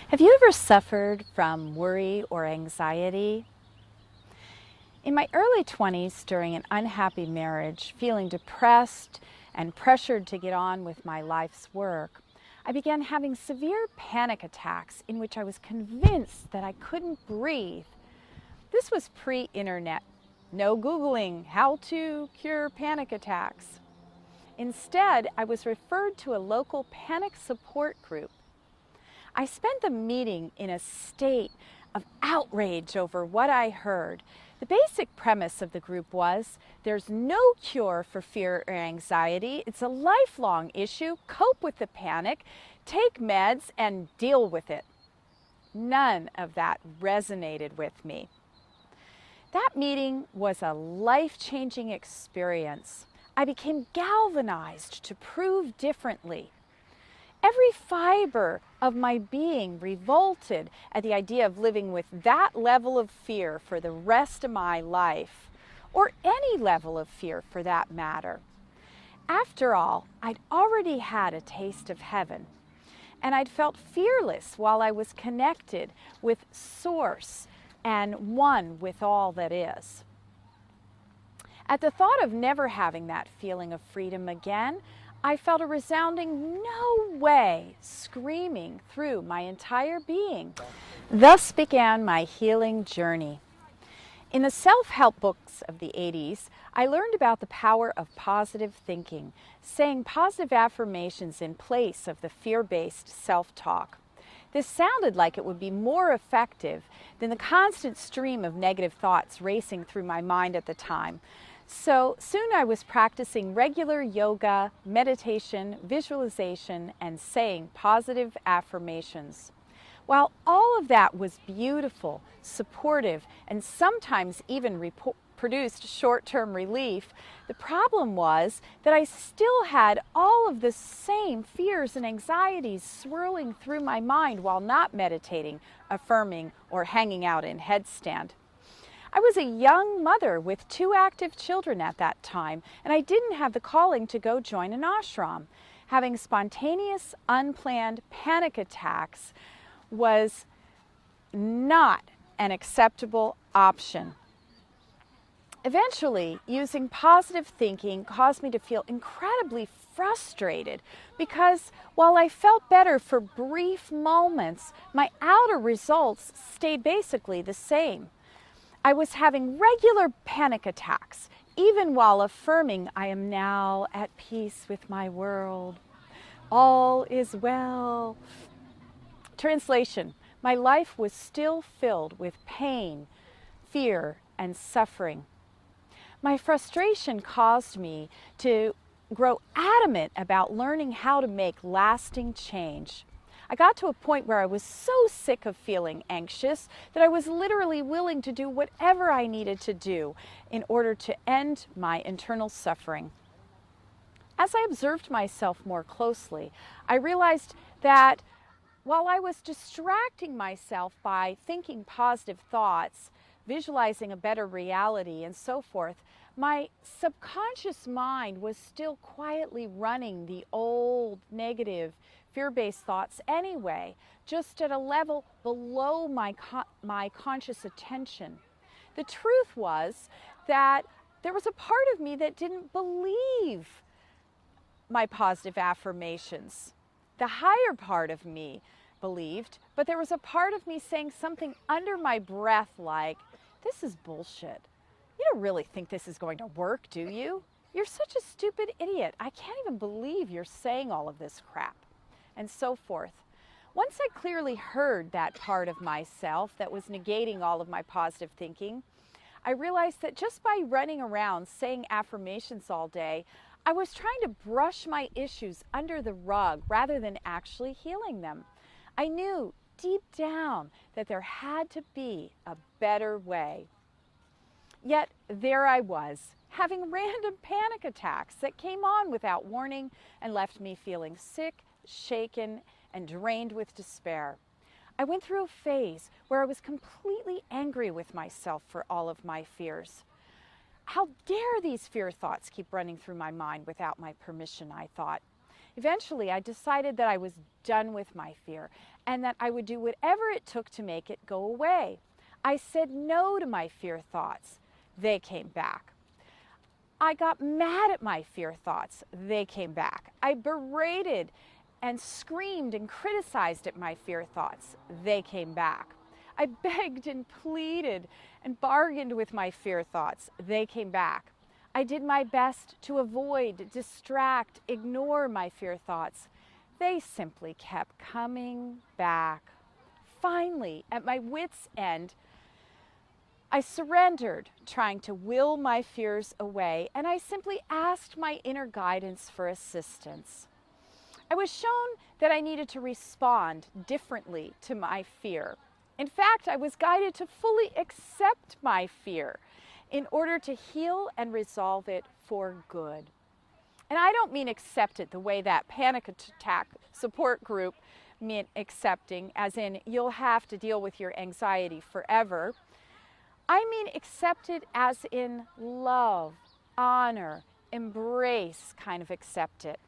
Have you ever suffered from worry or anxiety? In my early 20s, during an unhappy marriage, feeling depressed and pressured to get on with my life's work, I began having severe panic attacks in which I was convinced that I couldn't breathe. This was pre-internet. No Googling how to cure panic attacks. Instead, I was referred to a local panic support group. I spent the meeting in a state of outrage over what I heard. The basic premise of the group was, there's no cure for fear or anxiety. It's a lifelong issue. Cope with the panic, take meds, and deal with it. None of that resonated with me. That meeting was a life-changing experience. I became galvanized to prove differently. Every fiber of my being revolted at the idea of living with that level of fear for the rest of my life, or any level of fear for that matter. After all, I'd already had a taste of heaven, and I'd felt fearless while I was connected with Source and one with all that is. At the thought of never having that feeling of freedom again, I felt a resounding no way screaming through my entire being. Thus began my healing journey. In the self-help books of the 80s, I learned about the power of positive thinking, saying positive affirmations in place of the fear-based self-talk. This sounded like it would be more effective than the constant stream of negative thoughts racing through my mind at the time. So soon I was practicing regular yoga, meditation, visualization, and saying positive affirmations. While all of that was beautiful, supportive, and sometimes even produced short-term relief, the problem was that I still had all of the same fears and anxieties swirling through my mind while not meditating, affirming, or hanging out in headstand. I was a young mother with 2 active children at that time, and I didn't have the calling to go join an ashram. Having spontaneous, unplanned panic attacks was not an acceptable option. Eventually, using positive thinking caused me to feel incredibly frustrated because while I felt better for brief moments, my outer results stayed basically the same. I was having regular panic attacks, even while affirming I am now at peace with my world. All is well. Translation: my life was still filled with pain, fear, and suffering. My frustration caused me to grow adamant about learning how to make lasting change. I got to a point where I was so sick of feeling anxious that I was literally willing to do whatever I needed to do in order to end my internal suffering. As I observed myself more closely, I realized that while I was distracting myself by thinking positive thoughts, visualizing a better reality, and so forth, my subconscious mind was still quietly running the old, negative, fear-based thoughts anyway, just at a level below my conscious attention. The truth was that there was a part of me that didn't believe my positive affirmations. The higher part of me believed, but there was a part of me saying something under my breath like, "This is bullshit. You don't really think this is going to work, do you? You're such a stupid idiot. I can't even believe you're saying all of this crap." And so forth. Once I clearly heard that part of myself that was negating all of my positive thinking, I realized that just by running around saying affirmations all day, I was trying to brush my issues under the rug rather than actually healing them. I knew deep down that there had to be a better way. Yet there I was, having random panic attacks that came on without warning and left me feeling sick, shaken, and drained with despair. I went through a phase where I was completely angry with myself for all of my fears. How dare these fear thoughts keep running through my mind without my permission, I thought. Eventually, I decided that I was done with my fear and that I would do whatever it took to make it go away. I said no to my fear thoughts. They came back. I got mad at my fear thoughts. They came back. I berated and screamed and criticized at my fear thoughts. They came back. I begged and pleaded and bargained with my fear thoughts. They came back. I did my best to avoid, distract, ignore my fear thoughts. They simply kept coming back. Finally, at my wit's end, I surrendered, trying to will my fears away, and I simply asked my inner guidance for assistance. I was shown that I needed to respond differently to my fear. In fact, I was guided to fully accept my fear in order to heal and resolve it for good. And I don't mean accept it the way that panic attack support group meant accepting, as in you'll have to deal with your anxiety forever. I mean accept it as in love, honor, embrace kind of accept it.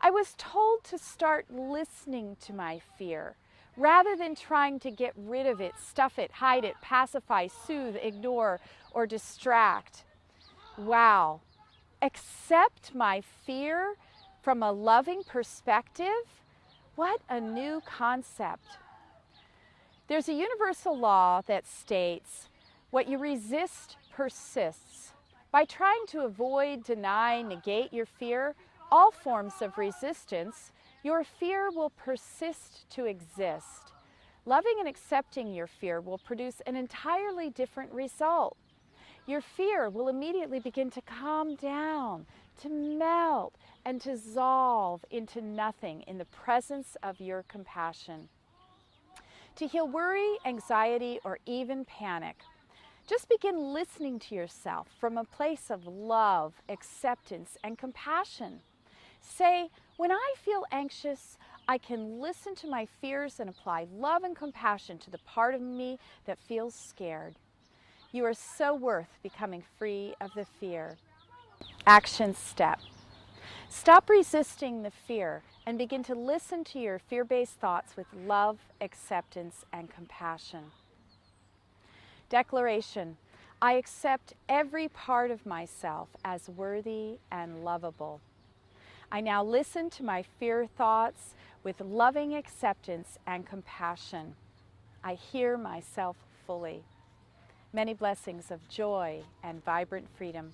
I was told to start listening to my fear rather than trying to get rid of it, stuff it, hide it, pacify, soothe, ignore, or distract. Wow. Accept my fear from a loving perspective? What a new concept. There's a universal law that states, what you resist persists. By trying to avoid, deny, negate your fear, all forms of resistance, your fear will persist to exist. Loving and accepting your fear will produce an entirely different result. Your fear will immediately begin to calm down, to melt, and to dissolve into nothing in the presence of your compassion. To heal worry, anxiety, or even panic, just begin listening to yourself from a place of love, acceptance, and compassion. Say, when I feel anxious, I can listen to my fears and apply love and compassion to the part of me that feels scared. You are so worth becoming free of the fear. Action step. Stop resisting the fear and begin to listen to your fear-based thoughts with love, acceptance, and compassion. Declaration. I accept every part of myself as worthy and lovable. I now listen to my fear thoughts with loving acceptance and compassion. I hear myself fully. Many blessings of joy and vibrant freedom.